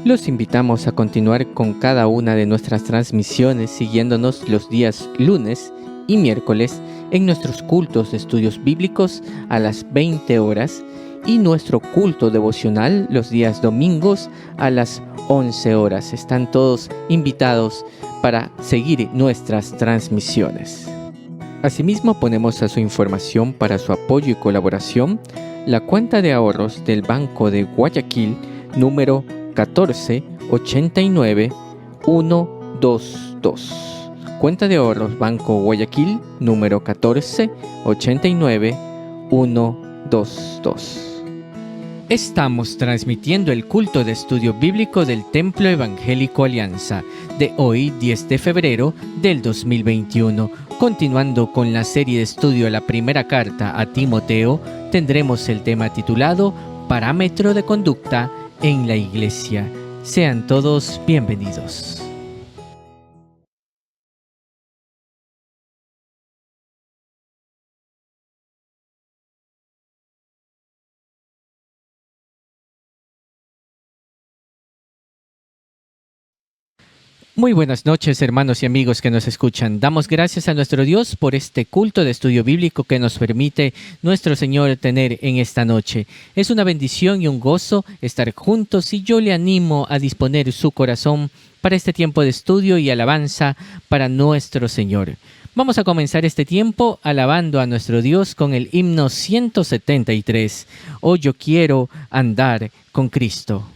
Los invitamos a continuar con cada una de nuestras transmisiones siguiéndonos los días lunes y miércoles en nuestros cultos de estudios bíblicos a las 20 horas y nuestro culto devocional los días domingos a las 11 horas. Están todos invitados para seguir nuestras transmisiones. Asimismo, ponemos a su información para su apoyo y colaboración la cuenta de ahorros del Banco de Guayaquil número 1489122. Cuenta de ahorros Banco Guayaquil número 1489122. Estamos transmitiendo el culto de estudio bíblico del Templo Evangélico Alianza de hoy 10 de febrero del 2021. Continuando con la serie de estudio La Primera Carta a Timoteo, tendremos el tema titulado Parámetro de Conducta en la Iglesia. Sean todos bienvenidos. Muy buenas noches, hermanos y amigos que nos escuchan. Damos gracias a nuestro Dios por este culto de estudio bíblico que nos permite nuestro Señor tener en esta noche. Es una bendición y un gozo estar juntos y yo le animo a disponer su corazón para este tiempo de estudio y alabanza para nuestro Señor. Vamos a comenzar este tiempo alabando a nuestro Dios con el himno 173. Oh, yo quiero andar con Cristo.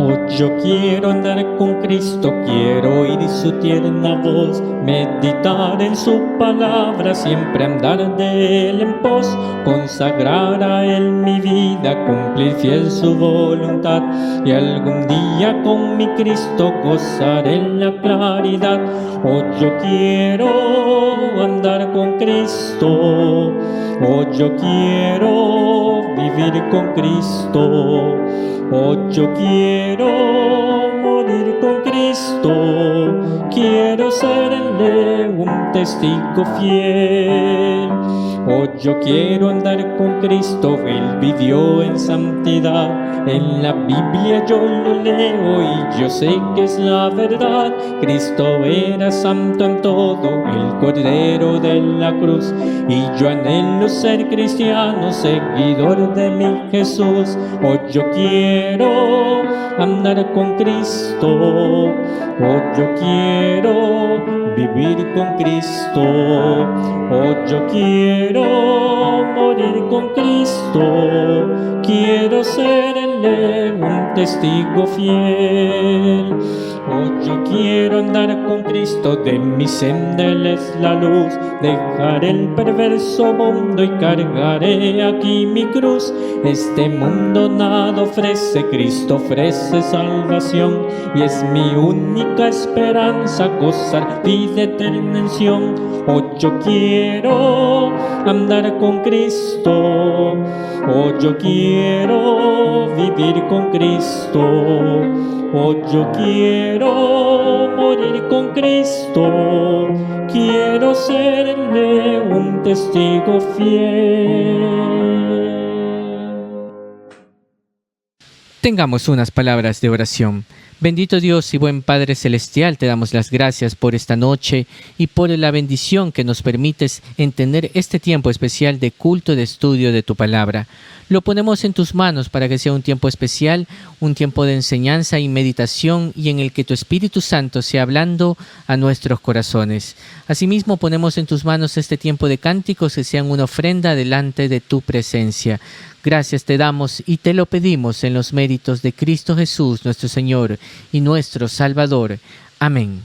Oh, yo quiero andar con Cristo, quiero oír su tierna voz, meditar en su palabra, siempre andar de Él en pos, consagrar a Él mi vida, cumplir fiel su voluntad, y algún día con mi Cristo gozar en la claridad. Oh, yo quiero andar con Cristo, oh, yo quiero vivir con Cristo. Oh, yo quiero morir con Cristo, quiero serle un testigo fiel. Oh, yo quiero andar con Cristo, Él vivió en santidad. En la Biblia yo lo leo y yo sé que es la verdad. Cristo era santo en todo, el Cordero de la cruz. Y yo anhelo ser cristiano, seguidor de mi Jesús. Oh, yo quiero andar con Cristo. Oh, yo quiero vivir con Cristo. Oh, yo quiero morir con Cristo. Quiero serle un testigo fiel. Oh, yo quiero andar con Cristo, de mi senda Él es la luz. Dejaré el perverso mundo y cargaré aquí mi cruz. Este mundo nada ofrece, Cristo ofrece salvación. Y es mi única esperanza gozar vida eterna en Sion. Oh, yo quiero andar con Cristo. Oh, yo quiero vivir con Cristo. Oh, yo quiero morir con Cristo, quiero serle un testigo fiel. Tengamos unas palabras de oración. Bendito Dios y buen Padre Celestial, te damos las gracias por esta noche y por la bendición que nos permites en tener este tiempo especial de culto de estudio de tu palabra. Lo ponemos en tus manos para que sea un tiempo especial, un tiempo de enseñanza y meditación y en el que tu Espíritu Santo sea hablando a nuestros corazones. Asimismo, ponemos en tus manos este tiempo de cánticos que sean una ofrenda delante de tu presencia. Gracias te damos y te lo pedimos en los méritos de Cristo Jesús, nuestro Señor y nuestro Salvador. Amén.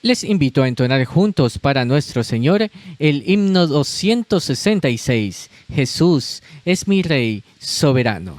Les invito a entonar juntos para nuestro Señor el himno 266. Jesús es mi Rey soberano.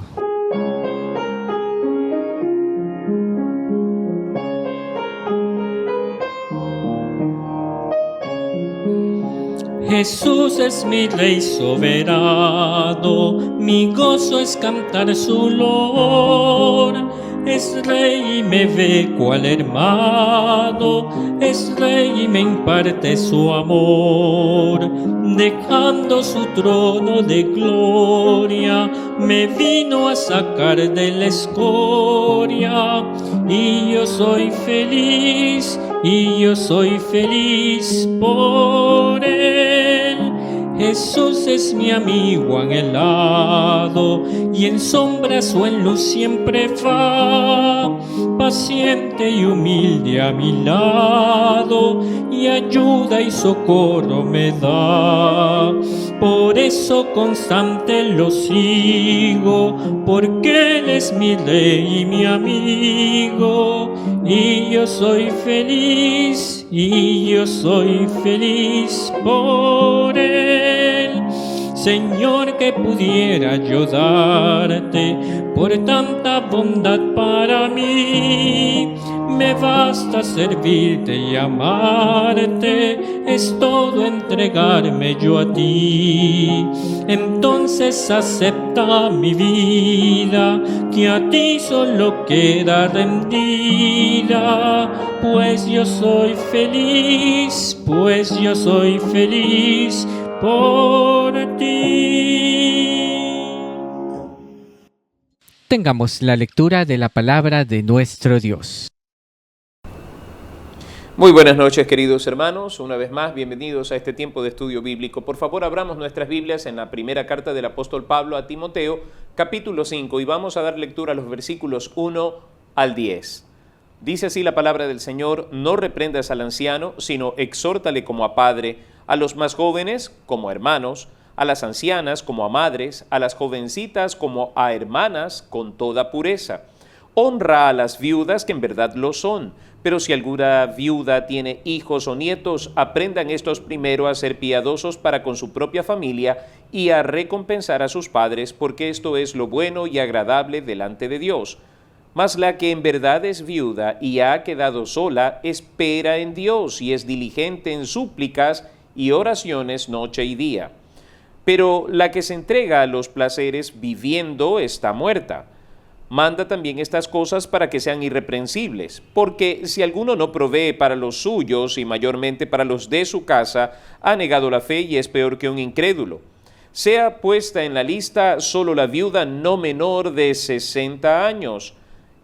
Jesús es mi Rey soberano, mi gozo es cantar su loor. Es rey y me ve cual hermano, es rey y me imparte su amor. Dejando su trono de gloria, me vino a sacar de la escoria. Y yo soy feliz, y yo soy feliz por él. Jesús es mi amigo anhelado, y en sombras o en luz siempre va, paciente y humilde a mi lado, y ayuda y socorro me da. Por eso constante lo sigo, porque Él es mi rey y mi amigo, y yo soy feliz, y yo soy feliz por Él. Señor, que pudiera yo darte por tanta bondad para mí. Me basta servirte y amarte, es todo entregarme yo a ti. Entonces acepta mi vida, que a ti solo queda rendida. Pues yo soy feliz, pues yo soy feliz por ti. Tengamos la lectura de la palabra de nuestro Dios. Muy buenas noches, queridos hermanos. Una vez más, bienvenidos a este tiempo de estudio bíblico. Por favor, abramos nuestras Biblias en la primera carta del apóstol Pablo a Timoteo, capítulo 5, y vamos a dar lectura a los versículos 1 al 10. Dice así la palabra del Señor: no reprendas al anciano, sino exhórtale como a padre, a los más jóvenes como a hermanos, a las ancianas como a madres, a las jovencitas como a hermanas, con toda pureza. Honra a las viudas, que en verdad lo son, pero si alguna viuda tiene hijos o nietos, aprendan estos primero a ser piadosos para con su propia familia y a recompensar a sus padres, porque esto es lo bueno y agradable delante de Dios. Mas la que en verdad es viuda y ha quedado sola, espera en Dios y es diligente en súplicas y oraciones noche y día. Pero la que se entrega a los placeres viviendo está muerta. Manda también estas cosas para que sean irreprensibles, porque si alguno no provee para los suyos y mayormente para los de su casa, ha negado la fe y es peor que un incrédulo. Sea puesta en la lista solo la viuda no menor de 60 años,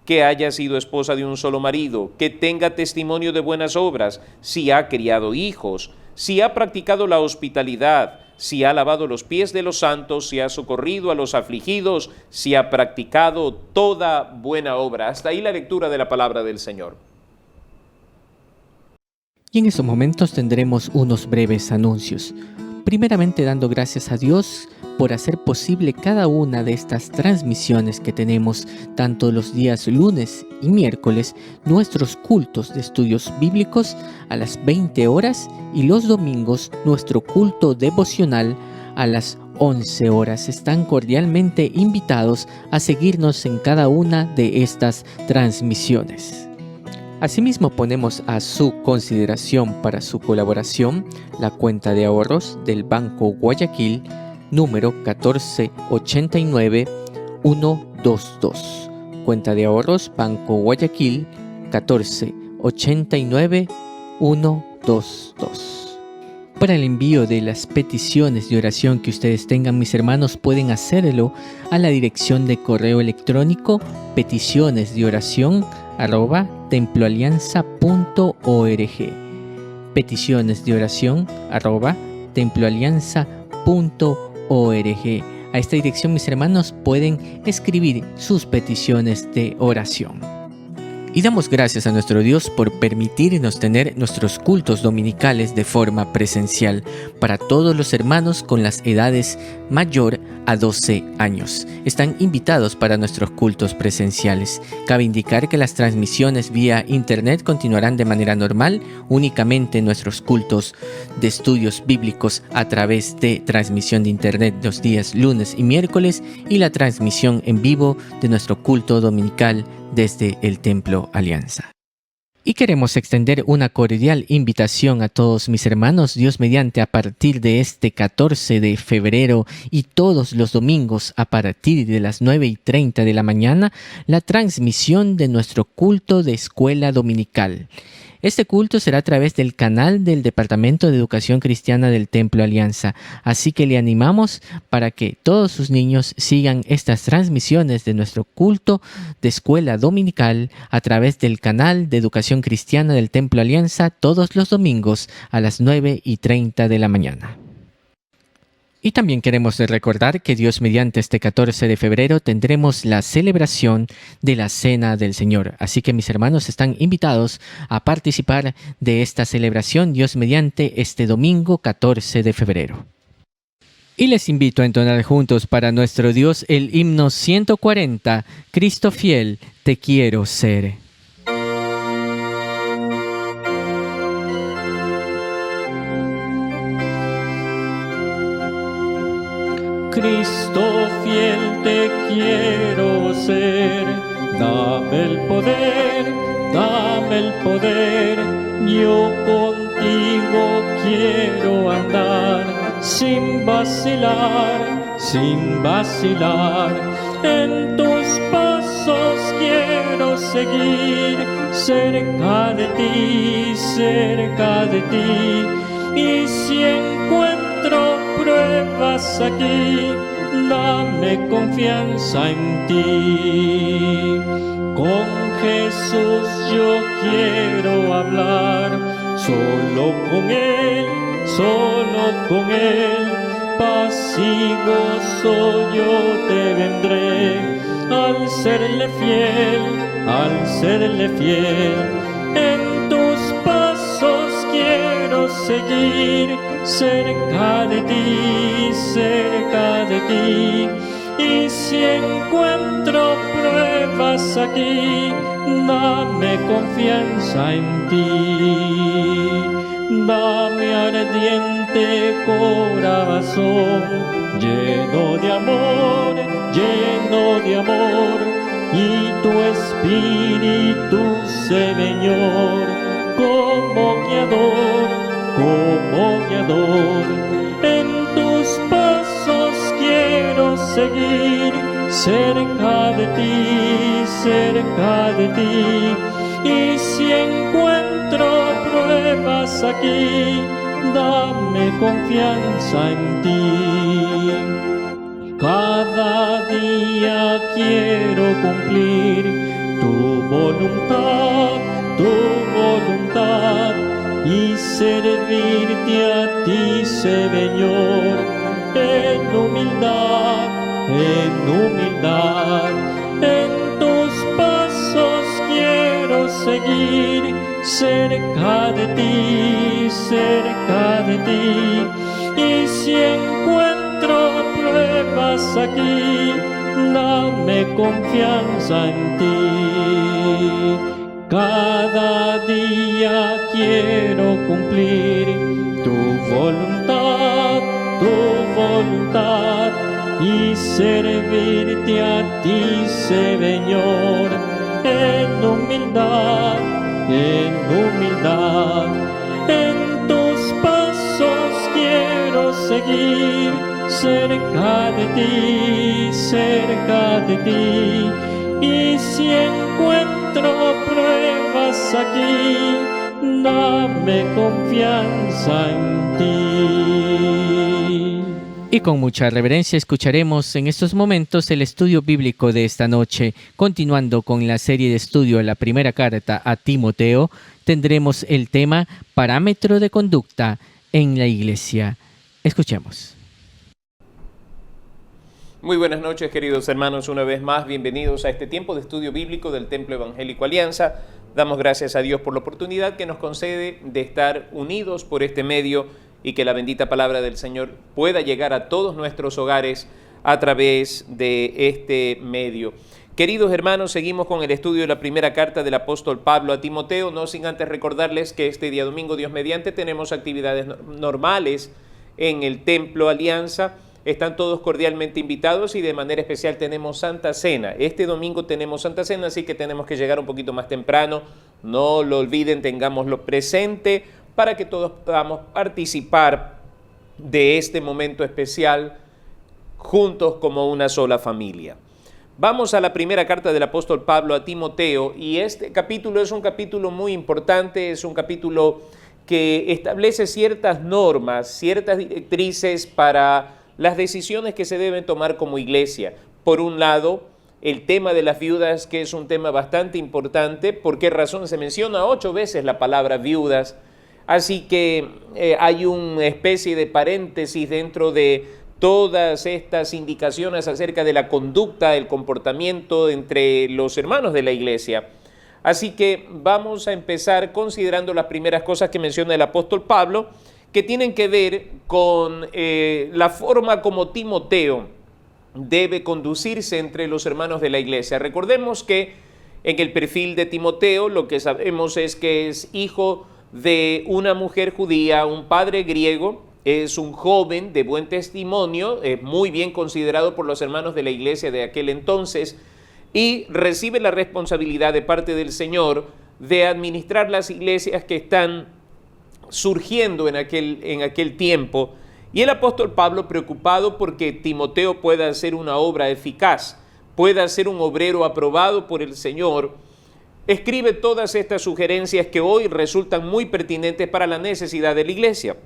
que haya sido esposa de un solo marido, que tenga testimonio de buenas obras, si ha criado hijos, si ha practicado la hospitalidad, si ha lavado los pies de los santos, si ha socorrido a los afligidos, si ha practicado toda buena obra. Hasta ahí la lectura de la palabra del Señor. Y en estos momentos tendremos unos breves anuncios. Primeramente dando gracias a Dios por hacer posible cada una de estas transmisiones que tenemos tanto los días lunes y miércoles, nuestros cultos de estudios bíblicos a las 20 horas y los domingos nuestro culto devocional a las 11 horas. Están cordialmente invitados a seguirnos en cada una de estas transmisiones. Asimismo, ponemos a su consideración para su colaboración la cuenta de ahorros del Banco Guayaquil, número 1489122. Cuenta de ahorros Banco Guayaquil 1489122. Para el envío de las peticiones de oración que ustedes tengan, mis hermanos, pueden hacerlo a la dirección de correo electrónico peticionesdeoración@temploalianza.org. peticionesdeoración@temploalianza.org. A esta dirección, mis hermanos, pueden escribir sus peticiones de oración. Y damos gracias a nuestro Dios por permitirnos tener nuestros cultos dominicales de forma presencial para todos los hermanos con las edades mayor a 12 años. Están invitados para nuestros cultos presenciales. Cabe indicar que las transmisiones vía internet continuarán de manera normal, únicamente nuestros cultos de estudios bíblicos a través de transmisión de internet los días lunes y miércoles y la transmisión en vivo de nuestro culto dominical desde el Templo Alianza. Y queremos extender una cordial invitación a todos mis hermanos, Dios mediante, a partir de este 14 de febrero y todos los domingos a partir de las 9:30 de la mañana, la transmisión de nuestro culto de escuela dominical. Este culto será a través del canal del Departamento de Educación Cristiana del Templo Alianza, así que le animamos para que todos sus niños sigan estas transmisiones de nuestro culto de escuela dominical a través del canal de Educación Cristiana del Templo Alianza todos los domingos a las 9:30 de la mañana. Y también queremos recordar que Dios mediante este 14 de febrero tendremos la celebración de la Cena del Señor. Así que mis hermanos están invitados a participar de esta celebración Dios mediante este domingo 14 de febrero. Y les invito a entonar juntos para nuestro Dios el himno 140, Cristo fiel, te quiero ser. Cristo fiel te quiero ser, dame el poder, yo contigo quiero andar, sin vacilar, en tus pasos quiero seguir, cerca de ti, y si encuentro pruebas aquí, dame confianza en ti. Con Jesús yo quiero hablar, solo con Él, paz y gozo yo te vendré, al serle fiel, en tus pasos quiero seguir, cerca de ti, y si encuentro pruebas aquí, dame confianza en ti. Dame ardiente corazón, lleno de amor, y tu espíritu, Señor, como guiador, en tus pasos quiero seguir, cerca de ti, y si encuentro pruebas aquí, dame confianza en ti. Cada día quiero cumplir tu voluntad, y servirte a ti, Señor, en humildad, en tus pasos quiero seguir, cerca de ti, y si encuentro pruebas aquí, dame confianza en ti. Cada día quiero cumplir tu voluntad, y servirte a ti, Señor, en humildad, en tus pasos quiero seguir, cerca de ti, y si encuentro pruebas aquí, dame confianza en ti. Y con mucha reverencia escucharemos en estos momentos el estudio bíblico de esta noche. Continuando con la serie de estudio de la primera carta a Timoteo, tendremos el tema Parámetro de conducta en la Iglesia. Escuchemos. Muy buenas noches, queridos hermanos, una vez más, bienvenidos a este tiempo de estudio bíblico del Templo Evangélico Alianza. Damos gracias a Dios por la oportunidad que nos concede de estar unidos por este medio y que la bendita palabra del Señor pueda llegar a todos nuestros hogares a través de este medio. Queridos hermanos, seguimos con el estudio de la primera carta del apóstol Pablo a Timoteo, no sin antes recordarles que este día domingo, Dios mediante, tenemos actividades normales en el Templo Alianza. están todos cordialmente invitados y de manera especial tenemos Santa Cena. Este domingo tenemos Santa Cena, así que tenemos que llegar un poquito más temprano. No lo olviden, tengámoslo presente para que todos podamos participar de este momento especial juntos como una sola familia. Vamos a la primera carta del apóstol Pablo a Timoteo, y este capítulo es un capítulo muy importante, es un capítulo que establece ciertas normas, ciertas directrices para las decisiones que se deben tomar como iglesia. Por un lado, el tema de las viudas, que es un tema bastante importante. ¿Por qué razón? Se menciona 8 veces la palabra viudas, así que hay una especie de paréntesis dentro de todas estas indicaciones acerca de la conducta, el comportamiento entre los hermanos de la iglesia. Así que vamos a empezar considerando las primeras cosas que menciona el apóstol Pablo, que tienen que ver con la forma como Timoteo debe conducirse entre los hermanos de la iglesia. Recordemos que en el perfil de Timoteo lo que sabemos es que es hijo de una mujer judía, un padre griego. Es un joven de buen testimonio, muy bien considerado por los hermanos de la iglesia de aquel entonces, y recibe la responsabilidad de parte del Señor de administrar las iglesias que están surgiendo en aquel tiempo. Y el apóstol Pablo, preocupado porque Timoteo pueda hacer una obra eficaz, pueda ser un obrero aprobado por el Señor, escribe todas estas sugerencias que hoy resultan muy pertinentes para la necesidad de la iglesia.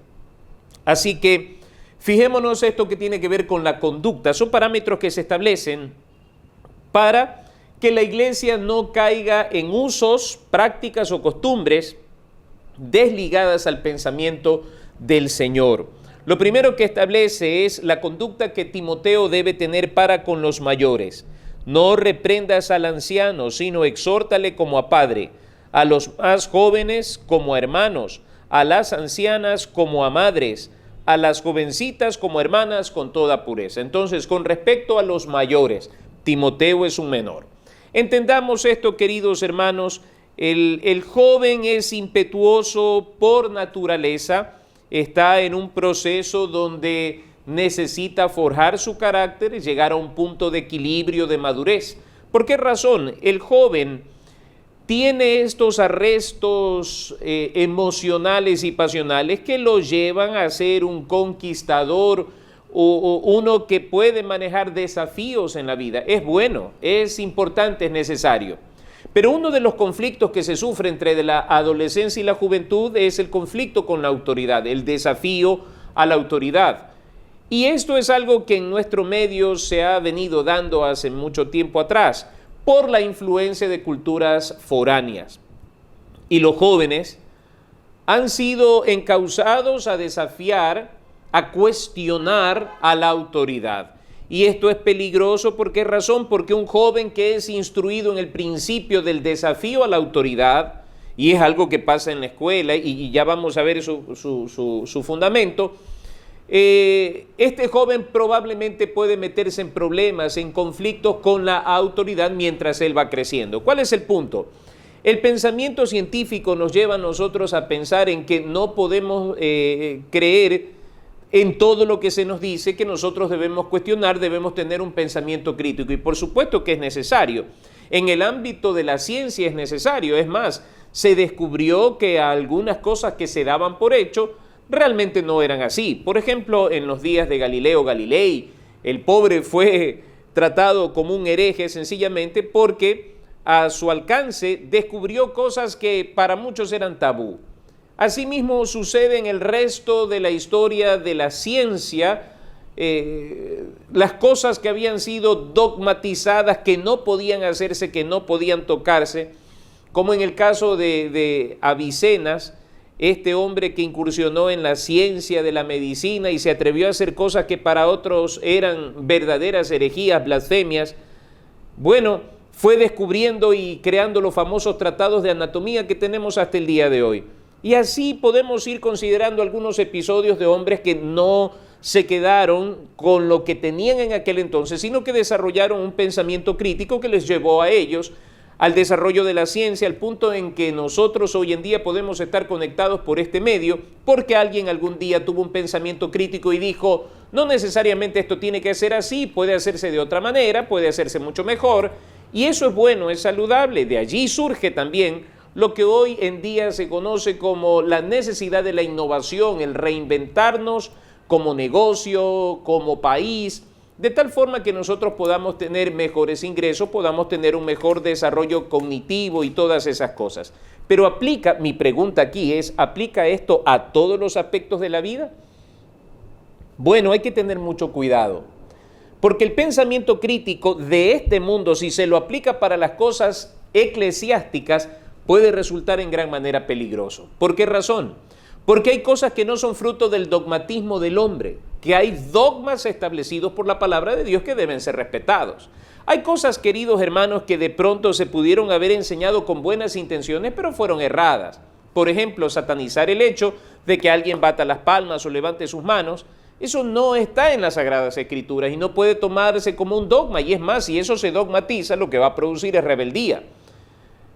Así que fijémonos esto que tiene que ver con la conducta. Son parámetros que se establecen para que la iglesia no caiga en usos, prácticas o costumbres desligadas al pensamiento del Señor. Lo primero que establece es la conducta que Timoteo debe tener para con los mayores. No reprendas al anciano, sino exhórtale como a padre, a los más jóvenes como a hermanos, a las ancianas como a madres, a las jovencitas como hermanas con toda pureza. Entonces, con respecto a los mayores, Timoteo es un menor. Entendamos esto, queridos hermanos, el joven es impetuoso por naturaleza, está en un proceso donde necesita forjar su carácter y llegar a un punto de equilibrio, de madurez. ¿Por qué razón? El joven tiene estos arrestos emocionales y pasionales que lo llevan a ser un conquistador o uno que puede manejar desafíos en la vida. Es bueno, es importante, es necesario. Pero uno de los conflictos que se sufre entre la adolescencia y la juventud es el conflicto con la autoridad, el desafío a la autoridad. Y esto es algo que en nuestro medio se ha venido dando hace mucho tiempo atrás, por la influencia de culturas foráneas. Y los jóvenes han sido encausados a desafiar, a cuestionar a la autoridad. Y esto es peligroso. ¿Por qué razón? Porque un joven que es instruido en el principio del desafío a la autoridad, y es algo que pasa en la escuela, y ya vamos a ver su fundamento, este joven probablemente puede meterse en problemas, en conflictos con la autoridad mientras él va creciendo. ¿Cuál es el punto? El pensamiento científico nos lleva a nosotros a pensar en que no podemos creer en todo lo que se nos dice, que nosotros debemos cuestionar, debemos tener un pensamiento crítico, y por supuesto que es necesario. En el ámbito de la ciencia es necesario. Es más, se descubrió que algunas cosas que se daban por hecho realmente no eran así. Por ejemplo, en los días de Galileo Galilei, el pobre fue tratado como un hereje sencillamente porque a su alcance descubrió cosas que para muchos eran tabú. Asimismo sucede en el resto de la historia de la ciencia. Las cosas que habían sido dogmatizadas, que no podían hacerse, que no podían tocarse, como en el caso de Avicenas, este hombre que incursionó en la ciencia de la medicina y se atrevió a hacer cosas que para otros eran verdaderas herejías, blasfemias. Bueno, fue descubriendo y creando los famosos tratados de anatomía que tenemos hasta el día de hoy. Y así podemos ir considerando algunos episodios de hombres que no se quedaron con lo que tenían en aquel entonces, sino que desarrollaron un pensamiento crítico que les llevó a ellos al desarrollo de la ciencia, al punto en que nosotros hoy en día podemos estar conectados por este medio, porque alguien algún día tuvo un pensamiento crítico y dijo, no necesariamente esto tiene que ser así, puede hacerse de otra manera, puede hacerse mucho mejor, y eso es bueno, es saludable. De allí surge también lo que hoy en día se conoce como la necesidad de la innovación, el reinventarnos como negocio, como país, de tal forma que nosotros podamos tener mejores ingresos, podamos tener un mejor desarrollo cognitivo y todas esas cosas. Pero mi pregunta aquí es, ¿aplica esto a todos los aspectos de la vida? Bueno, hay que tener mucho cuidado, porque el pensamiento crítico de este mundo, si se lo aplica para las cosas eclesiásticas, puede resultar en gran manera peligroso. ¿Por qué razón? Porque hay cosas que no son fruto del dogmatismo del hombre, que hay dogmas establecidos por la palabra de Dios que deben ser respetados. Hay cosas, queridos hermanos, que de pronto se pudieron haber enseñado con buenas intenciones, pero fueron erradas. Por ejemplo, satanizar el hecho de que alguien bata las palmas o levante sus manos. Eso no está en las Sagradas Escrituras y no puede tomarse como un dogma. Y es más, si eso se dogmatiza, lo que va a producir es rebeldía.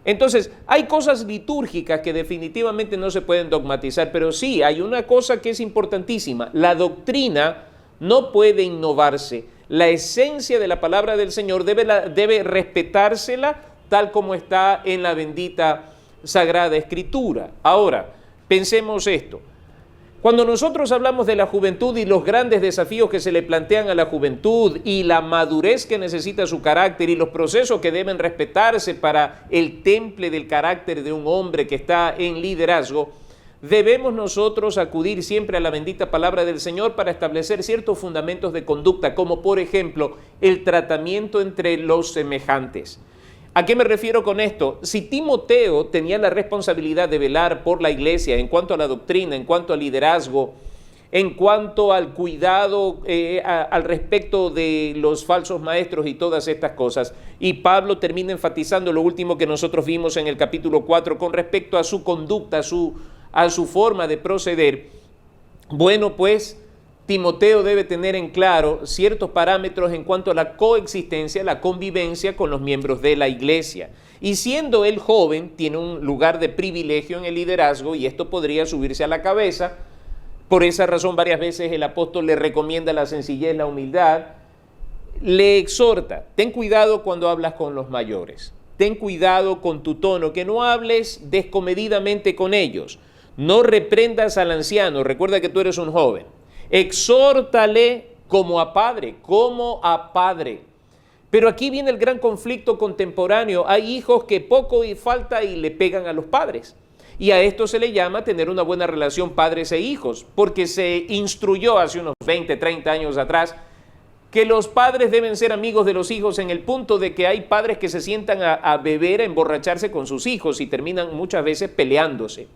Entonces, hay cosas litúrgicas que definitivamente no se pueden dogmatizar, pero sí, hay una cosa que es importantísima. La doctrina no puede innovarse. La esencia de la palabra del Señor debe respetársela tal como está en la bendita Sagrada Escritura. Ahora, pensemos esto. Cuando nosotros hablamos de la juventud y los grandes desafíos que se le plantean a la juventud y la madurez que necesita su carácter y los procesos que deben respetarse para el temple del carácter de un hombre que está en liderazgo, debemos nosotros acudir siempre a la bendita palabra del Señor para establecer ciertos fundamentos de conducta, como por ejemplo el tratamiento entre los semejantes. ¿A qué me refiero con esto? Si Timoteo tenía la responsabilidad de velar por la iglesia en cuanto a la doctrina, en cuanto al liderazgo, en cuanto al cuidado al respecto de los falsos maestros y todas estas cosas, y Pablo termina enfatizando lo último que nosotros vimos en el capítulo 4 con respecto a su conducta, a su forma de proceder, bueno, pues Timoteo debe tener en claro ciertos parámetros en cuanto a la coexistencia, la convivencia con los miembros de la iglesia. Y siendo él joven, tiene un lugar de privilegio en el liderazgo y esto podría subirse a la cabeza. Por esa razón, varias veces el apóstol le recomienda la sencillez, la humildad. Le exhorta, ten cuidado cuando hablas con los mayores. Ten cuidado con tu tono, que no hables descomedidamente con ellos. No reprendas al anciano, recuerda que tú eres un joven. Exhórtale como a padre, Pero aquí viene el gran conflicto contemporáneo. Hay hijos que poco y falta y le pegan a los padres. Y a esto se le llama tener una buena relación padres e hijos, porque se instruyó hace unos 20, 30 años atrás que los padres deben ser amigos de los hijos, en el punto de que hay padres que se sientan a beber, a emborracharse con sus hijos y terminan muchas veces peleándose.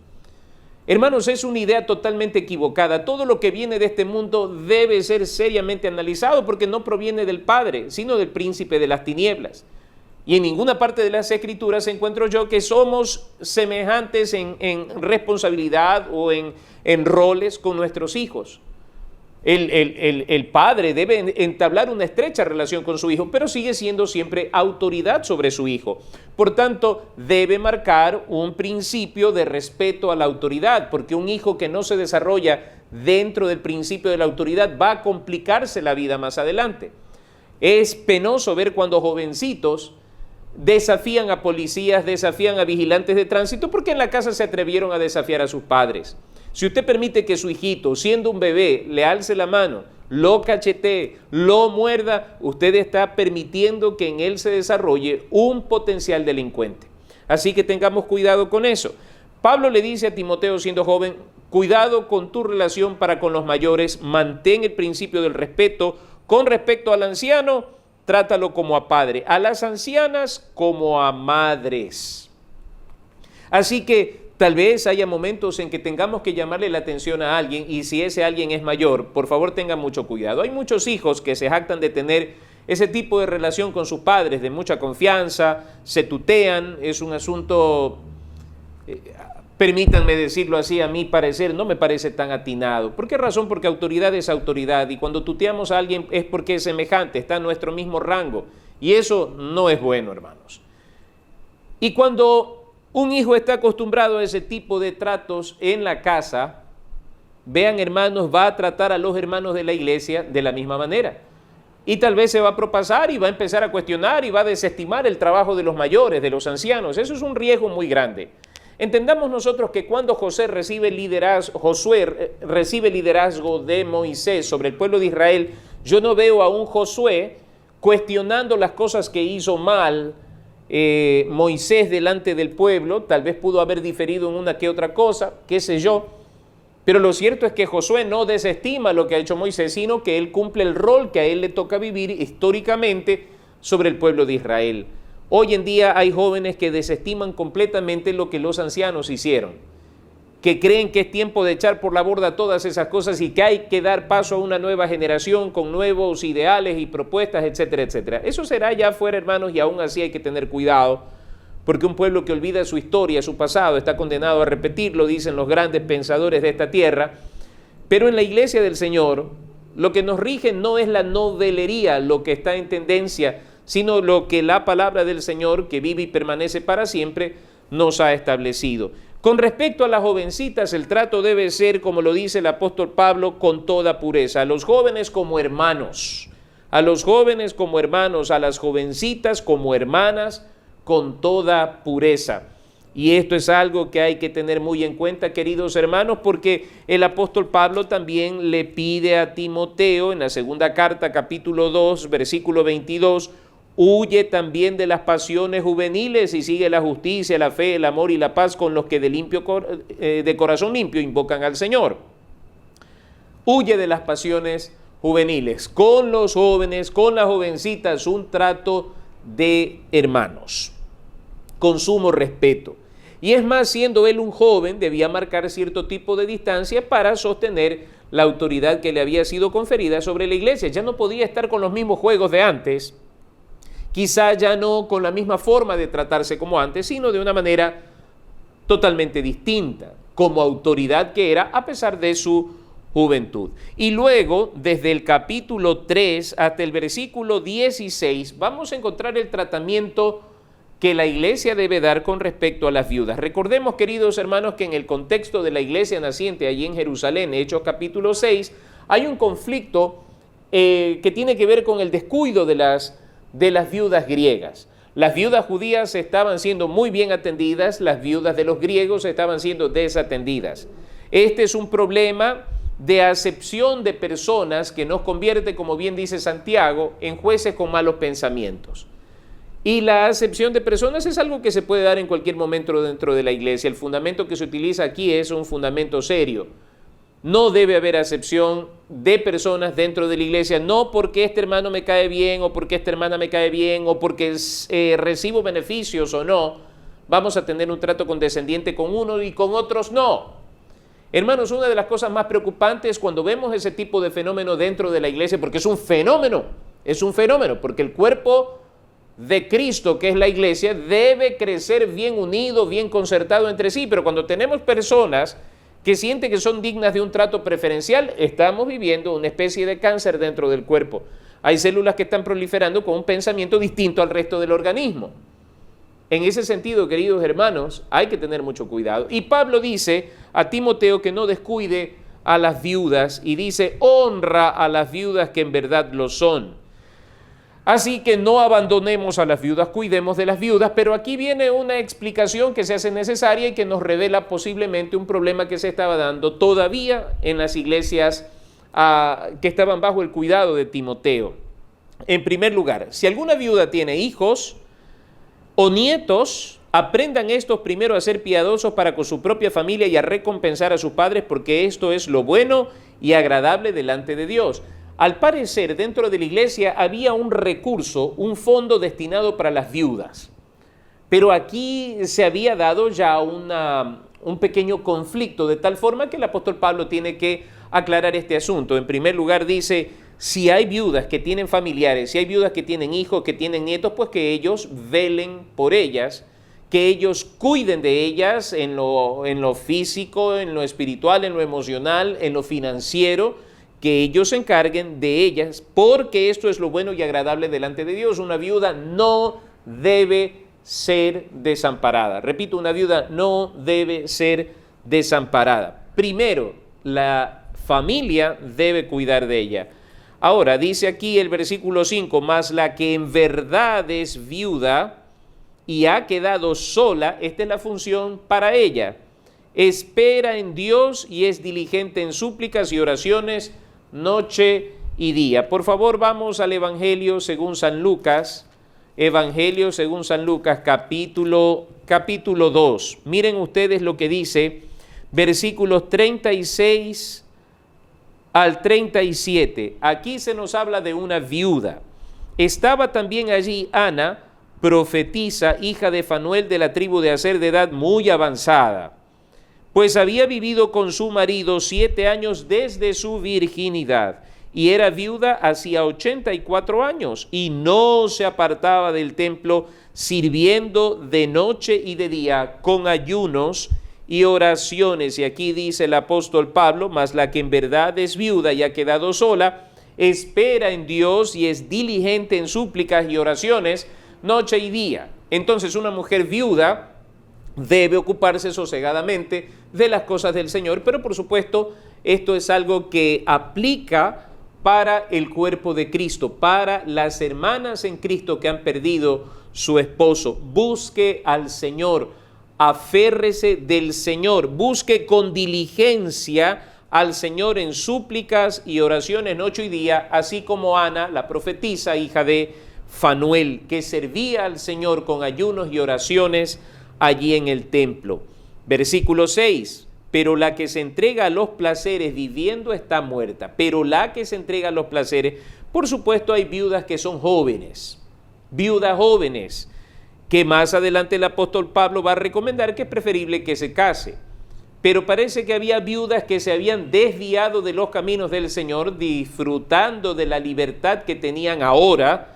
Hermanos, es una idea totalmente equivocada. Todo lo que viene de este mundo debe ser seriamente analizado porque no proviene del Padre, sino del príncipe de las tinieblas. Y en ninguna parte de las Escrituras encuentro yo que somos semejantes en responsabilidad o en roles con nuestros hijos. El padre debe entablar una estrecha relación con su hijo, pero sigue siendo siempre autoridad sobre su hijo. Por tanto, debe marcar un principio de respeto a la autoridad, porque un hijo que no se desarrolla dentro del principio de la autoridad va a complicarse la vida más adelante. Es penoso ver cuando jovencitos desafían a policías, desafían a vigilantes de tránsito, porque en la casa se atrevieron a desafiar a sus padres. Si usted permite que su hijito, siendo un bebé, le alce la mano, lo cachetee, lo muerda, usted está permitiendo que en él se desarrolle un potencial delincuente. Así que tengamos cuidado con eso. Pablo le dice a Timoteo, siendo joven, cuidado con tu relación para con los mayores, mantén el principio del respeto. Con respecto al anciano, trátalo como a padre, a las ancianas como a madres. Así que tal vez haya momentos en que tengamos que llamarle la atención a alguien, y si ese alguien es mayor, por favor tengan mucho cuidado. Hay muchos hijos que se jactan de tener ese tipo de relación con sus padres, de mucha confianza, se tutean, es un asunto, permítanme decirlo así, a mi parecer, no me parece tan atinado. ¿Por qué razón? Porque autoridad es autoridad, y cuando tuteamos a alguien es porque es semejante, está en nuestro mismo rango, y eso no es bueno, hermanos. Y cuando un hijo está acostumbrado a ese tipo de tratos en la casa, vean hermanos, va a tratar a los hermanos de la iglesia de la misma manera. Y tal vez se va a propasar y va a empezar a cuestionar y va a desestimar el trabajo de los mayores, de los ancianos. Eso es un riesgo muy grande. Entendamos nosotros que cuando Josué recibe liderazgo de Moisés sobre el pueblo de Israel, yo no veo a un Josué cuestionando las cosas que hizo mal Moisés delante del pueblo. Tal vez pudo haber diferido en una que otra cosa, qué sé yo. Pero lo cierto es que Josué no desestima lo que ha hecho Moisés, sino que él cumple el rol que a él le toca vivir históricamente sobre el pueblo de Israel. Hoy en día hay jóvenes que desestiman completamente lo que los ancianos hicieron, que creen que es tiempo de echar por la borda todas esas cosas y que hay que dar paso a una nueva generación con nuevos ideales y propuestas, etcétera, etcétera. Eso será allá afuera, hermanos, y aún así hay que tener cuidado, porque un pueblo que olvida su historia, su pasado, está condenado a repetirlo, dicen los grandes pensadores de esta tierra. Pero en la iglesia del Señor, lo que nos rige no es la novelería, lo que está en tendencia, sino lo que la palabra del Señor, que vive y permanece para siempre, nos ha establecido. Con respecto a las jovencitas, el trato debe ser, como lo dice el apóstol Pablo, con toda pureza. A los jóvenes como hermanos, a los jóvenes como hermanos, a las jovencitas como hermanas, con toda pureza. Y esto es algo que hay que tener muy en cuenta, queridos hermanos, porque el apóstol Pablo también le pide a Timoteo en la segunda carta, capítulo 2, versículo 22, huye también de las pasiones juveniles y sigue la justicia, la fe, el amor y la paz con los que de corazón limpio invocan al Señor. Huye de las pasiones juveniles, con los jóvenes, con las jovencitas, un trato de hermanos, con sumo respeto. Y es más, siendo él un joven, debía marcar cierto tipo de distancia para sostener la autoridad que le había sido conferida sobre la iglesia. Ya no podía estar con los mismos juegos de antes, quizá ya no con la misma forma de tratarse como antes, sino de una manera totalmente distinta, como autoridad que era, a pesar de su juventud. Y luego, desde el capítulo 3 hasta el versículo 16, vamos a encontrar el tratamiento que la iglesia debe dar con respecto a las viudas. Recordemos, queridos hermanos, que en el contexto de la iglesia naciente allí en Jerusalén, Hechos capítulo 6, hay un conflicto que tiene que ver con el descuido de las viudas griegas. Las viudas judías estaban siendo muy bien atendidas, las viudas de los griegos estaban siendo desatendidas. Este es un problema de acepción de personas que nos convierte, como bien dice Santiago, en jueces con malos pensamientos. Y la acepción de personas es algo que se puede dar en cualquier momento dentro de la iglesia. El fundamento que se utiliza aquí es un fundamento serio. No debe haber acepción de personas dentro de la iglesia, no porque este hermano me cae bien o porque esta hermana me cae bien o porque recibo beneficios o no, vamos a tener un trato condescendiente con uno y con otros no. Hermanos, una de las cosas más preocupantes cuando vemos ese tipo de fenómeno dentro de la iglesia, porque es un fenómeno, porque el cuerpo de Cristo, que es la iglesia, debe crecer bien unido, bien concertado entre sí, pero cuando tenemos personas que sienten que son dignas de un trato preferencial, estamos viviendo una especie de cáncer dentro del cuerpo. Hay células que están proliferando con un pensamiento distinto al resto del organismo. En ese sentido, queridos hermanos, hay que tener mucho cuidado. Y Pablo dice a Timoteo que no descuide a las viudas y dice, honra a las viudas que en verdad lo son. Así que no abandonemos a las viudas, cuidemos de las viudas, pero aquí viene una explicación que se hace necesaria y que nos revela posiblemente un problema que se estaba dando todavía en las iglesias que estaban bajo el cuidado de Timoteo. En primer lugar, si alguna viuda tiene hijos o nietos, aprendan estos primero a ser piadosos para con su propia familia y a recompensar a sus padres, porque esto es lo bueno y agradable delante de Dios. Al parecer, dentro de la iglesia había un recurso, un fondo destinado para las viudas. Pero aquí se había dado ya un pequeño conflicto, de tal forma que el apóstol Pablo tiene que aclarar este asunto. En primer lugar dice, si hay viudas que tienen familiares, si hay viudas que tienen hijos, que tienen nietos, pues que ellos velen por ellas, que ellos cuiden de ellas en lo físico, en lo espiritual, en lo emocional, en lo financiero, que ellos se encarguen de ellas, porque esto es lo bueno y agradable delante de Dios. Una viuda no debe ser desamparada. Repito, una viuda no debe ser desamparada. Primero, la familia debe cuidar de ella. Ahora, dice aquí el versículo 5, mas la que en verdad es viuda y ha quedado sola, esta es la función para ella. Espera en Dios y es diligente en súplicas y oraciones noche y día. Por favor, vamos al Evangelio según San Lucas. Evangelio según San Lucas, capítulo 2. Miren ustedes lo que dice, versículos 36 al 37. Aquí se nos habla de una viuda. Estaba también allí Ana, profetisa, hija de Fanuel de la tribu de Aser, de edad muy avanzada, pues había vivido con su marido 7 años desde su virginidad, y era viuda hacía 84 años, y no se apartaba del templo, sirviendo de noche y de día con ayunos y oraciones. Y aquí dice el apóstol Pablo, mas la que en verdad es viuda y ha quedado sola, espera en Dios y es diligente en súplicas y oraciones noche y día. Entonces una mujer viuda debe ocuparse sosegadamente de las cosas del Señor, pero por supuesto esto es algo que aplica para el cuerpo de Cristo, para las hermanas en Cristo que han perdido su esposo. Busque al Señor, aférrese del Señor, busque con diligencia al Señor en súplicas y oraciones noche y día, así como Ana, la profetisa, hija de Fanuel, que servía al Señor con ayunos y oraciones allí en el templo. Versículo 6, pero la que se entrega a los placeres viviendo está muerta. Pero la que se entrega a los placeres, por supuesto hay viudas que son jóvenes, viudas jóvenes, que más adelante el apóstol Pablo va a recomendar que es preferible que se case. Pero parece que había viudas que se habían desviado de los caminos del Señor, disfrutando de la libertad que tenían ahora,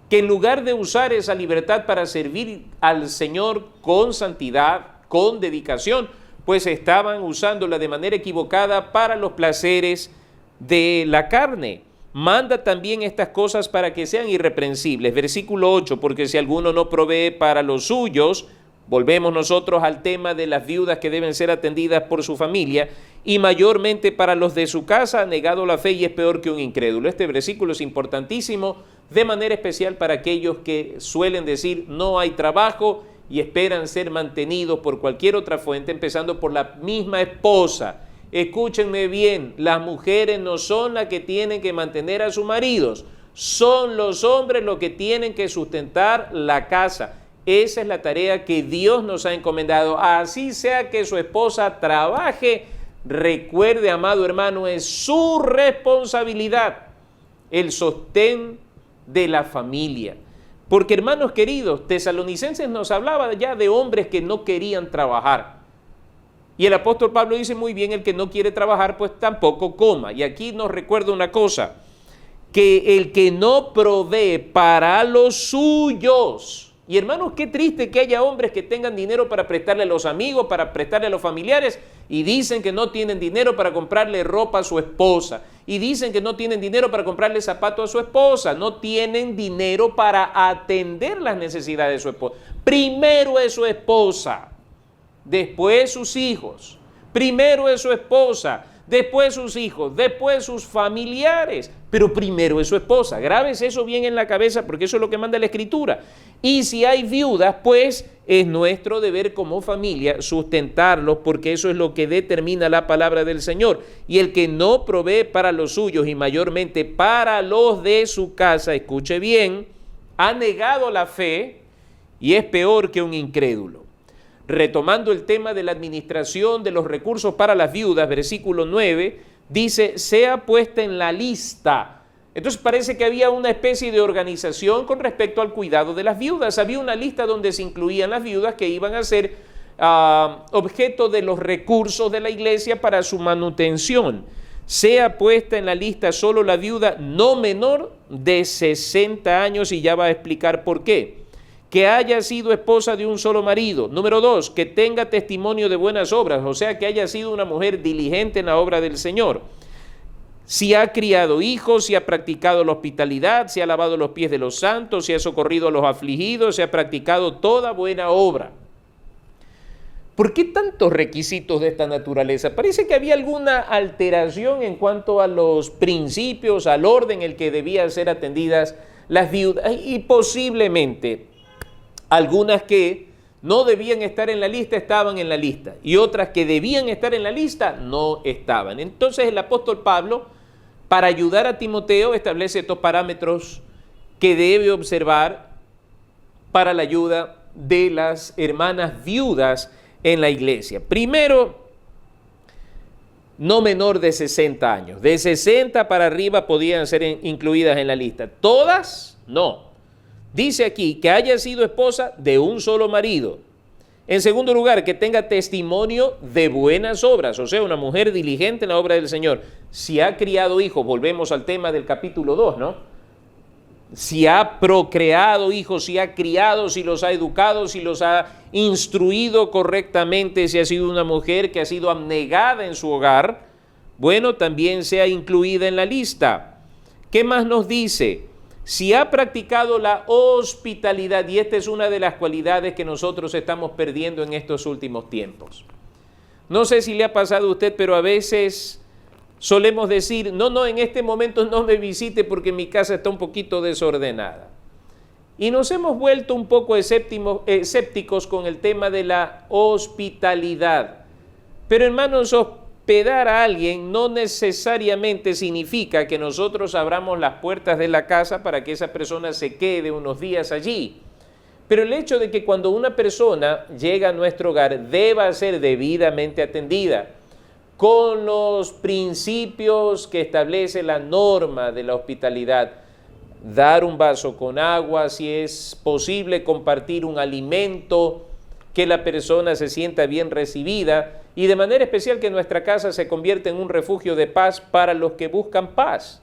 que en lugar de usar esa libertad para servir al Señor con santidad, con dedicación, pues estaban usándola de manera equivocada para los placeres de la carne. Manda también estas cosas para que sean irreprensibles. Versículo 8, porque si alguno no provee para los suyos, volvemos nosotros al tema de las viudas que deben ser atendidas por su familia, y mayormente para los de su casa, ha negado la fe y es peor que un incrédulo. Este versículo es importantísimo, de manera especial para aquellos que suelen decir no hay trabajo y esperan ser mantenidos por cualquier otra fuente, empezando por la misma esposa. Escúchenme bien, las mujeres no son las que tienen que mantener a sus maridos, son los hombres los que tienen que sustentar la casa. Esa es la tarea que Dios nos ha encomendado. Así sea que su esposa trabaje, recuerde, amado hermano, es su responsabilidad el sostén de la familia. Porque, hermanos queridos, Tesalonicenses nos hablaba ya de hombres que no querían trabajar. Y el apóstol Pablo dice muy bien, el que no quiere trabajar, pues tampoco coma. Y aquí nos recuerda una cosa, que el que no provee para los suyos. Y hermanos, qué triste que haya hombres que tengan dinero para prestarle a los amigos, para prestarle a los familiares, y dicen que no tienen dinero para comprarle ropa a su esposa, y dicen que no tienen dinero para comprarle zapatos a su esposa, no tienen dinero para atender las necesidades de su esposa. Primero es su esposa, después sus hijos, primero es su esposa, después sus hijos, después sus familiares, pero primero es su esposa. Grábese eso bien en la cabeza, porque eso es lo que manda la Escritura. Y si hay viudas, pues es nuestro deber como familia sustentarlos, porque eso es lo que determina la palabra del Señor. Y el que no provee para los suyos y mayormente para los de su casa, escuche bien, ha negado la fe y es peor que un incrédulo. Retomando el tema de la administración de los recursos para las viudas, versículo 9, dice, sea puesta en la lista. Entonces parece que había una especie de organización con respecto al cuidado de las viudas. Había una lista donde se incluían las viudas que iban a ser objeto de los recursos de la iglesia para su manutención. Sea puesta en la lista solo la viuda no menor de 60 años, y ya va a explicar por qué. Que haya sido esposa de un solo marido. Número 2, que tenga testimonio de buenas obras, o sea, que haya sido una mujer diligente en la obra del Señor. si ha criado hijos, si ha practicado la hospitalidad, si ha lavado los pies de los santos, si ha socorrido a los afligidos, si ha practicado toda buena obra. ¿Por qué tantos requisitos de esta naturaleza? Parece que había alguna alteración en cuanto a los principios, al orden en el que debían ser atendidas las viudas y posiblemente algunas que no debían estar en la lista estaban en la lista y otras que debían estar en la lista no estaban. Entonces el apóstol Pablo, para ayudar a Timoteo, establece estos parámetros que debe observar para la ayuda de las hermanas viudas en la iglesia. Primero, no menor de 60 años. De 60 para arriba podían ser incluidas en la lista. ¿Todas? No. Dice aquí que haya sido esposa de un solo marido. En segundo lugar, que tenga testimonio de buenas obras, o sea, una mujer diligente en la obra del Señor. Si ha criado hijos, volvemos al tema del capítulo 2, ¿no? Si ha procreado hijos, si ha criado, si los ha educado, si los ha instruido correctamente, si ha sido una mujer que ha sido abnegada en su hogar, bueno, también sea incluida en la lista. ¿Qué más nos dice? Si ha practicado la hospitalidad, y esta es una de las cualidades que nosotros estamos perdiendo en estos últimos tiempos. No sé si le ha pasado a usted, pero a veces solemos decir, no, en este momento no me visite porque mi casa está un poquito desordenada. Y nos hemos vuelto un poco escépticos con el tema de la hospitalidad. Pero hermanos, hospedar a alguien no necesariamente significa que nosotros abramos las puertas de la casa para que esa persona se quede unos días allí. Pero el hecho de que cuando una persona llega a nuestro hogar deba ser debidamente atendida, con los principios que establece la norma de la hospitalidad, dar un vaso con agua, si es posible compartir un alimento, que la persona se sienta bien recibida y de manera especial que nuestra casa se convierta en un refugio de paz para los que buscan paz.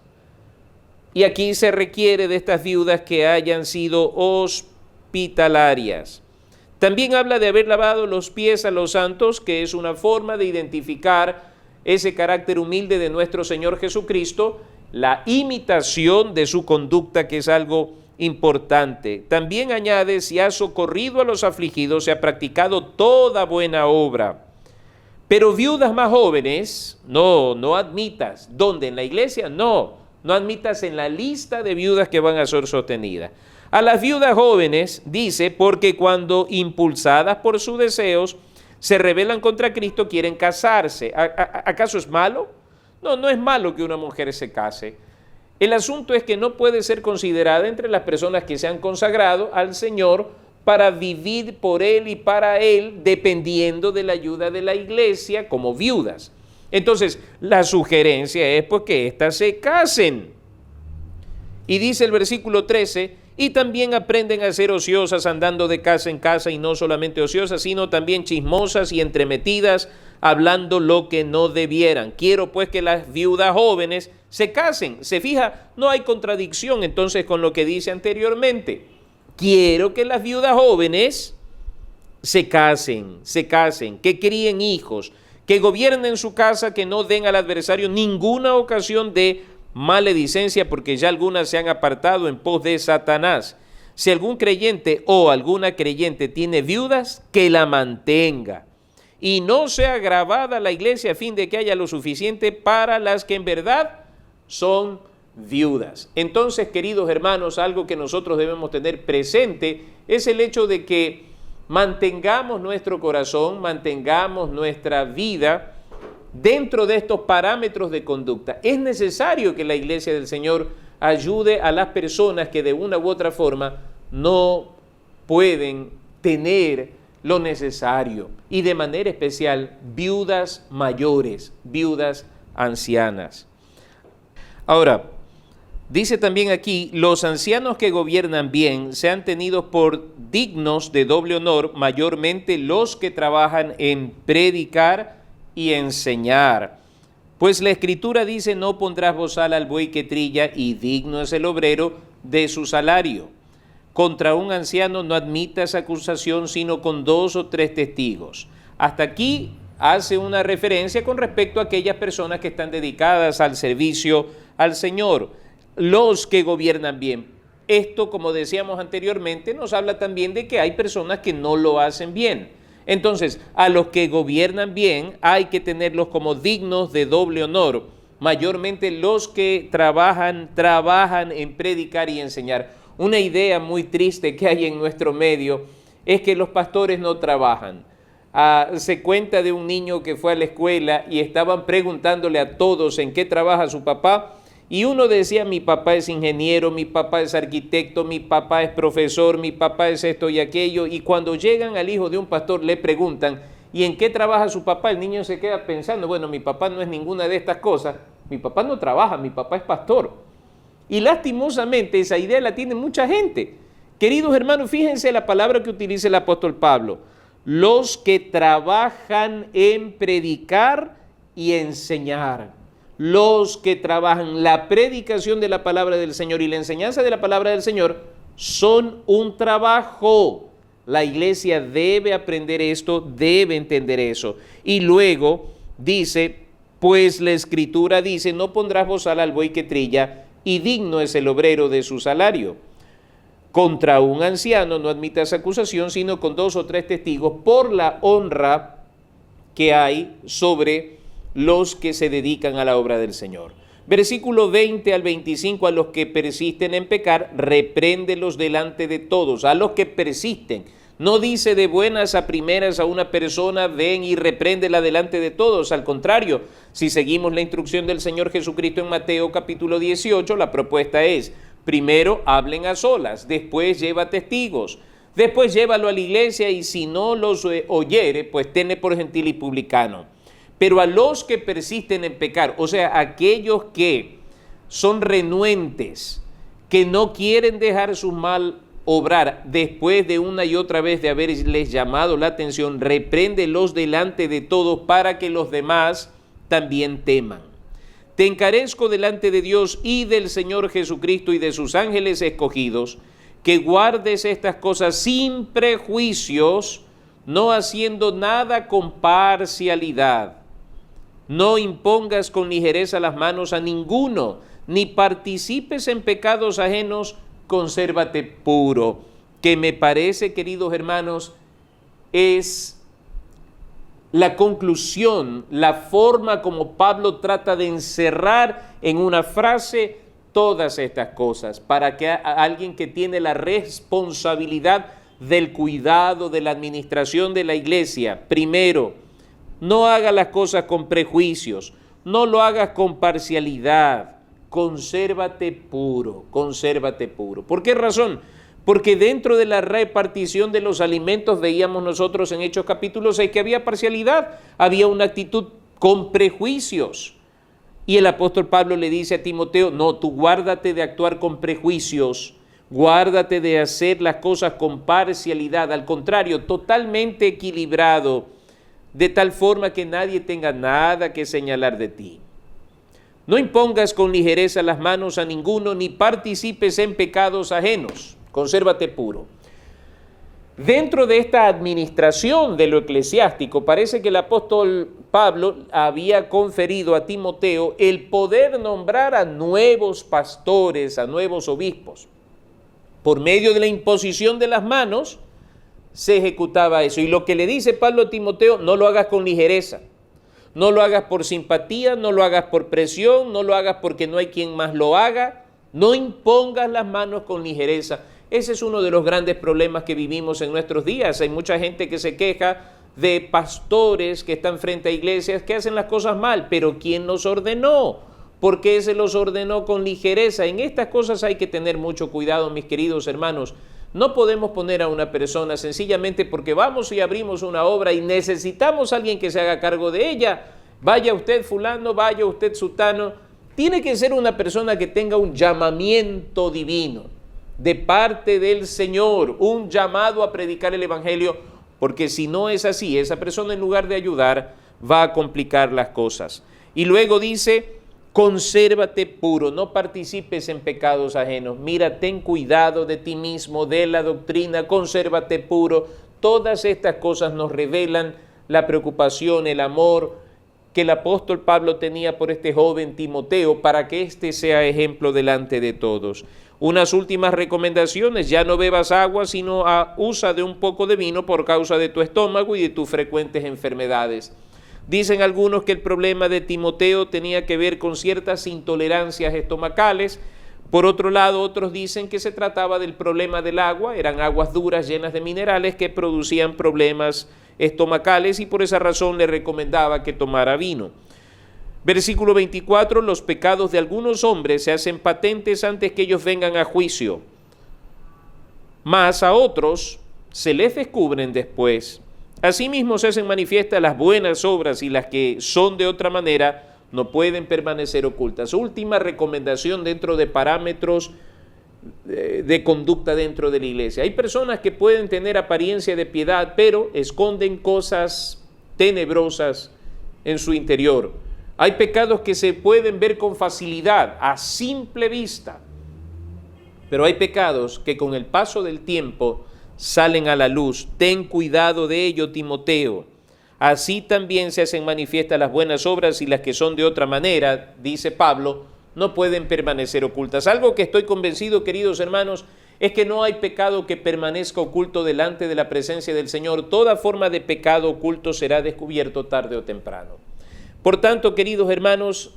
Y aquí se requiere de estas viudas que hayan sido hospitalarias. También habla de haber lavado los pies a los santos, que es una forma de identificar ese carácter humilde de nuestro Señor Jesucristo, la imitación de su conducta, que es algo importante. También añade, si ha socorrido a los afligidos, se ha practicado toda buena obra. Pero viudas más jóvenes, no admitas. ¿Dónde? ¿En la iglesia? No admitas en la lista de viudas que van a ser sostenidas. A las viudas jóvenes dice, porque cuando impulsadas por sus deseos se rebelan contra Cristo, quieren casarse. ¿Acaso es malo? No es malo que una mujer se case. El asunto es que no puede ser considerada entre las personas que se han consagrado al Señor para vivir por Él y para Él, dependiendo de la ayuda de la iglesia como viudas. Entonces, la sugerencia es pues que éstas se casen. Y dice el versículo 13, y también aprenden a ser ociosas andando de casa en casa, y no solamente ociosas, sino también chismosas y entremetidas, hablando lo que no debieran. Quiero pues que las viudas jóvenes se casen. Se fija, no hay contradicción entonces con lo que dice anteriormente. Quiero que las viudas jóvenes se casen, que críen hijos, que gobiernen su casa, que no den al adversario ninguna ocasión de maledicencia, porque ya algunas se han apartado en pos de Satanás. Si algún creyente o alguna creyente tiene viudas, que la mantenga y no sea agravada la iglesia, a fin de que haya lo suficiente para las que en verdad son viudas. Entonces, queridos hermanos, algo que nosotros debemos tener presente es el hecho de que mantengamos nuestro corazón, mantengamos nuestra vida dentro de estos parámetros de conducta. Es necesario que la iglesia del Señor ayude a las personas que de una u otra forma no pueden tener lo necesario, y de manera especial viudas mayores, viudas ancianas. Ahora, dice también aquí, los ancianos que gobiernan bien sean tenidos por dignos de doble honor, mayormente los que trabajan en predicar y enseñar. Pues la Escritura dice, no pondrás bozal al buey que trilla, y digno es el obrero de su salario. Contra un anciano no admitas acusación, sino con 2 o 3 testigos. Hasta aquí hace una referencia con respecto a aquellas personas que están dedicadas al servicio al Señor, los que gobiernan bien. Esto, como decíamos anteriormente, nos habla también de que hay personas que no lo hacen bien. Entonces, a los que gobiernan bien hay que tenerlos como dignos de doble honor, mayormente los que trabajan en predicar y enseñar. Una idea muy triste que hay en nuestro medio es que los pastores no trabajan. Se cuenta de un niño que fue a la escuela y estaban preguntándole a todos en qué trabaja su papá, y uno decía: mi papá es ingeniero, mi papá es arquitecto, mi papá es profesor, mi papá es esto y aquello, y cuando llegan al hijo de un pastor le preguntan: ¿y en qué trabaja su papá? El niño se queda pensando: bueno, mi papá no es ninguna de estas cosas, mi papá no trabaja, mi papá es pastor. Y lastimosamente esa idea la tiene mucha gente. Queridos hermanos, fíjense la palabra que utiliza el apóstol Pablo: los que trabajan en predicar y enseñar. Los que trabajan la predicación de la palabra del Señor y la enseñanza de la palabra del Señor son un trabajo. La iglesia debe aprender esto, debe entender eso. Y luego dice: pues la Escritura dice: no pondrás bozal al buey que trilla, y digno es el obrero de su salario. Contra un anciano no admitas acusación, sino con 2 o 3 testigos, por la honra que hay sobre los que se dedican a la obra del Señor. Versículo 20 al 25, a los que persisten en pecar, repréndelos delante de todos. A los que persisten, no dice de buenas a primeras a una persona: ven y repréndela delante de todos. Al contrario, si seguimos la instrucción del Señor Jesucristo en Mateo capítulo 18, la propuesta es: primero hablen a solas, después lleva testigos, después llévalo a la iglesia, y si no los oyere, pues tenle por gentil y publicano. Pero a los que persisten en pecar, o sea, aquellos que son renuentes, que no quieren dejar su mal obrar después de una y otra vez de haberles llamado la atención, repréndelos delante de todos para que los demás también teman. Te encarezco delante de Dios y del Señor Jesucristo y de sus ángeles escogidos, que guardes estas cosas sin prejuicios, no haciendo nada con parcialidad. No impongas con ligereza las manos a ninguno, ni participes en pecados ajenos, consérvate puro. Que me parece, queridos hermanos, es la conclusión, la forma como Pablo trata de encerrar en una frase todas estas cosas, para que alguien que tiene la responsabilidad del cuidado, de la administración de la iglesia, primero, no haga las cosas con prejuicios, no lo hagas con parcialidad, consérvate puro, consérvate puro. ¿Por qué razón? Porque dentro de la repartición de los alimentos veíamos nosotros en Hechos capítulo 6 que había parcialidad, había una actitud con prejuicios. Y el apóstol Pablo le dice a Timoteo: no, tú guárdate de actuar con prejuicios, guárdate de hacer las cosas con parcialidad, al contrario, totalmente equilibrado, de tal forma que nadie tenga nada que señalar de ti. No impongas con ligereza las manos a ninguno, ni participes en pecados ajenos. Consérvate puro. Dentro de esta administración de lo eclesiástico, parece que el apóstol Pablo había conferido a Timoteo el poder nombrar a nuevos pastores, a nuevos obispos. Por medio de la imposición de las manos se ejecutaba eso. Y lo que le dice Pablo a Timoteo: no lo hagas con ligereza, no lo hagas por simpatía, no lo hagas por presión, no lo hagas porque no hay quien más lo haga, no impongas las manos con ligereza. Ese es uno de los grandes problemas que vivimos en nuestros días. Hay mucha gente que se queja de pastores que están frente a iglesias que hacen las cosas mal, pero ¿quién los ordenó? ¿Por qué se los ordenó con ligereza? En estas cosas hay que tener mucho cuidado, mis queridos hermanos. No podemos poner a una persona sencillamente porque vamos y abrimos una obra y necesitamos a alguien que se haga cargo de ella. Vaya usted fulano, vaya usted sutano. Tiene que ser una persona que tenga un llamamiento divino de parte del Señor, un llamado a predicar el Evangelio, porque si no es así, esa persona en lugar de ayudar va a complicar las cosas. Y luego dice: consérvate puro, no participes en pecados ajenos. Mira, ten cuidado de ti mismo, de la doctrina, consérvate puro. Todas estas cosas nos revelan la preocupación, el amor que el apóstol Pablo tenía por este joven Timoteo para que éste sea ejemplo delante de todos. Unas últimas recomendaciones: ya no bebas agua, sino usa de un poco de vino por causa de tu estómago y de tus frecuentes enfermedades. Dicen algunos que el problema de Timoteo tenía que ver con ciertas intolerancias estomacales. Por otro lado, otros dicen que se trataba del problema del agua, eran aguas duras llenas de minerales que producían problemas estomacales y por esa razón le recomendaba que tomara vino. Versículo 24: los pecados de algunos hombres se hacen patentes antes que ellos vengan a juicio, mas a otros se les descubren después. Asimismo se hacen manifiestas las buenas obras, y las que son de otra manera no pueden permanecer ocultas. Última recomendación dentro de parámetros de conducta dentro de la iglesia. Hay personas que pueden tener apariencia de piedad, pero esconden cosas tenebrosas en su interior. Hay pecados que se pueden ver con facilidad, a simple vista, pero hay pecados que con el paso del tiempo salen a la luz. Ten cuidado de ello, Timoteo. Así también se hacen manifiestas las buenas obras, y las que son de otra manera, dice Pablo, no pueden permanecer ocultas. Algo que estoy convencido, queridos hermanos, es que no hay pecado que permanezca oculto delante de la presencia del Señor. Toda forma de pecado oculto será descubierto tarde o temprano. Por tanto, queridos hermanos,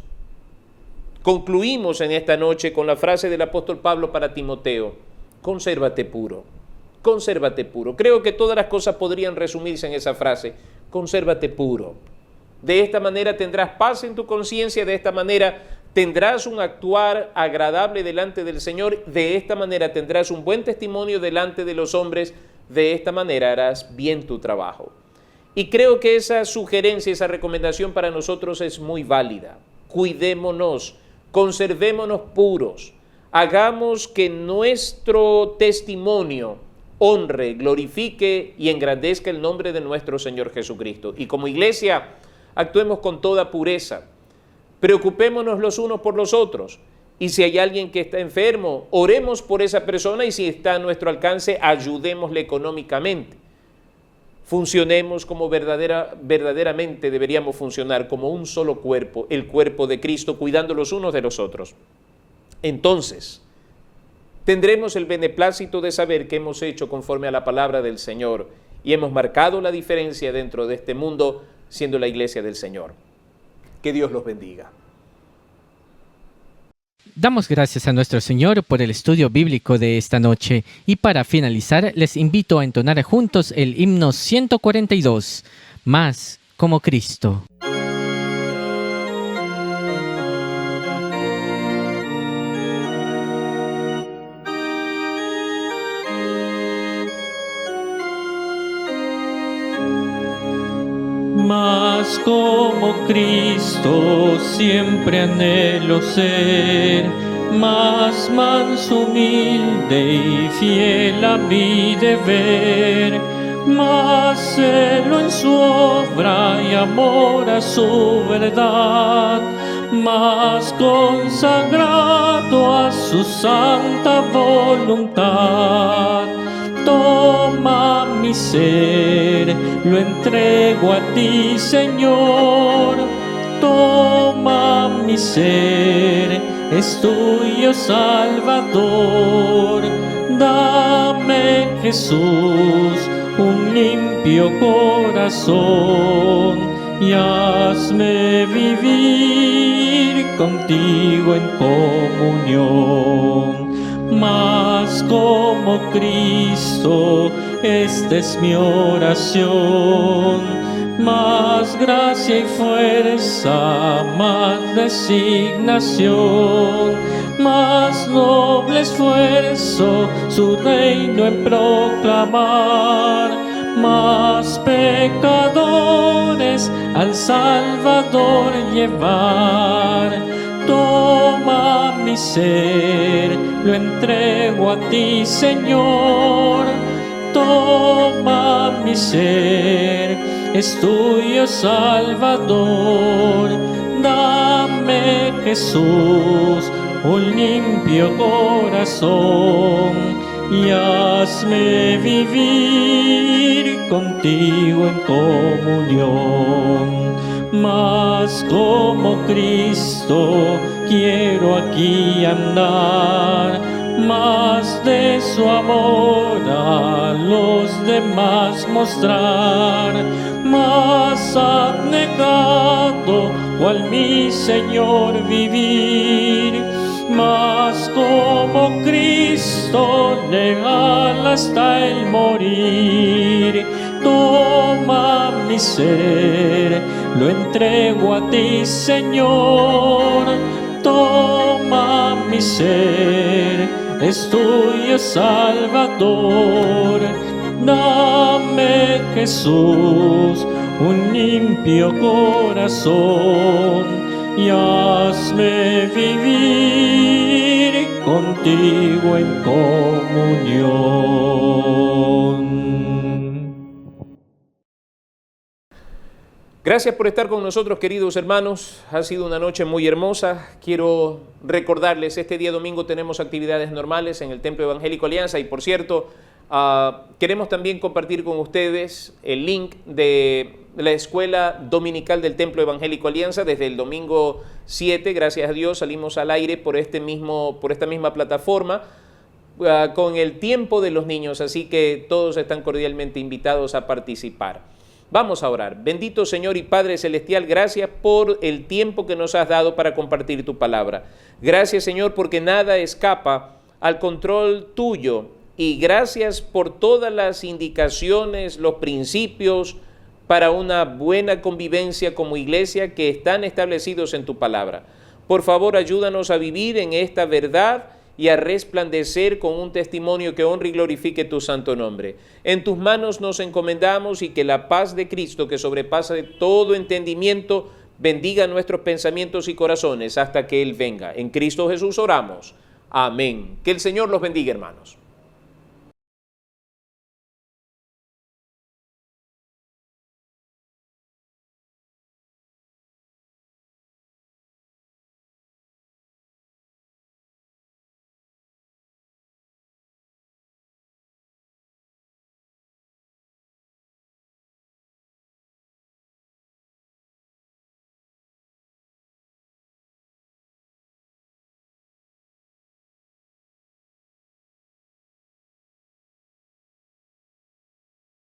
concluimos en esta noche con la frase del apóstol Pablo para Timoteo: consérvate puro, consérvate puro. Creo que todas las cosas podrían resumirse en esa frase: consérvate puro. De esta manera tendrás paz en tu conciencia, de esta manera tendrás un actuar agradable delante del Señor, de esta manera tendrás un buen testimonio delante de los hombres, de esta manera harás bien tu trabajo. Y creo que esa sugerencia, esa recomendación para nosotros es muy válida. Cuidémonos, conservémonos puros, hagamos que nuestro testimonio honre, glorifique y engrandezca el nombre de nuestro Señor Jesucristo. Y como iglesia, actuemos con toda pureza, preocupémonos los unos por los otros, y si hay alguien que está enfermo, oremos por esa persona, y si está a nuestro alcance, ayudémosle económicamente. Funcionemos como verdaderamente deberíamos funcionar, como un solo cuerpo, el cuerpo de Cristo, cuidando los unos de los otros. Entonces tendremos el beneplácito de saber que hemos hecho conforme a la palabra del Señor y hemos marcado la diferencia dentro de este mundo, siendo la iglesia del Señor. Que Dios los bendiga. Damos gracias a nuestro Señor por el estudio bíblico de esta noche, y para finalizar les invito a entonar juntos el himno 142, Más como Cristo. Más como Cristo siempre anhelo ser, más manso, humilde y fiel a mi deber, más celo en su obra y amor a su verdad, más consagrado a su santa voluntad. Toma mi ser, lo entrego a ti, Señor. Toma mi ser, es tuyo, Salvador. Dame, Jesús, un limpio corazón, y hazme vivir contigo en comunión. Más como Cristo, esta es mi oración. Más gracia y fuerza, más designación, más noble esfuerzo, su reino en proclamar. Más pecadores al Salvador llevar. Toma mi ser, lo entrego a ti, Señor. Toma mi ser, es tuyo, Salvador. Dame, Jesús, un limpio corazón, y hazme vivir contigo en comunión. Mas como Cristo quiero aquí andar, más de su amor a los demás mostrar, más abnegado cual mi Señor vivir, más como Cristo leal hasta el morir. Toma mi ser, lo entrego a ti, Señor. Toma mi ser, es tuyo, Salvador. Dame, Jesús, un limpio corazón y hazme vivir contigo en comunión. Gracias por estar con nosotros, queridos hermanos. Ha sido una noche muy hermosa. Quiero recordarles, este día domingo tenemos actividades normales en el Templo Evangélico Alianza y, por cierto, queremos también compartir con ustedes el link de la Escuela Dominical del Templo Evangélico Alianza. Desde el domingo 7, gracias a Dios, salimos al aire por esta misma plataforma con el tiempo de los niños, así que todos están cordialmente invitados a participar. Vamos a orar. Bendito Señor y Padre Celestial, gracias por el tiempo que nos has dado para compartir tu palabra. Gracias, Señor, porque nada escapa al control tuyo, y gracias por todas las indicaciones, los principios para una buena convivencia como iglesia que están establecidos en tu palabra. Por favor, ayúdanos a vivir en esta verdad y a resplandecer con un testimonio que honre y glorifique tu santo nombre. En tus manos nos encomendamos, y que la paz de Cristo, que sobrepasa de todo entendimiento, bendiga nuestros pensamientos y corazones hasta que Él venga. En Cristo Jesús oramos. Amén. Que el Señor los bendiga, hermanos.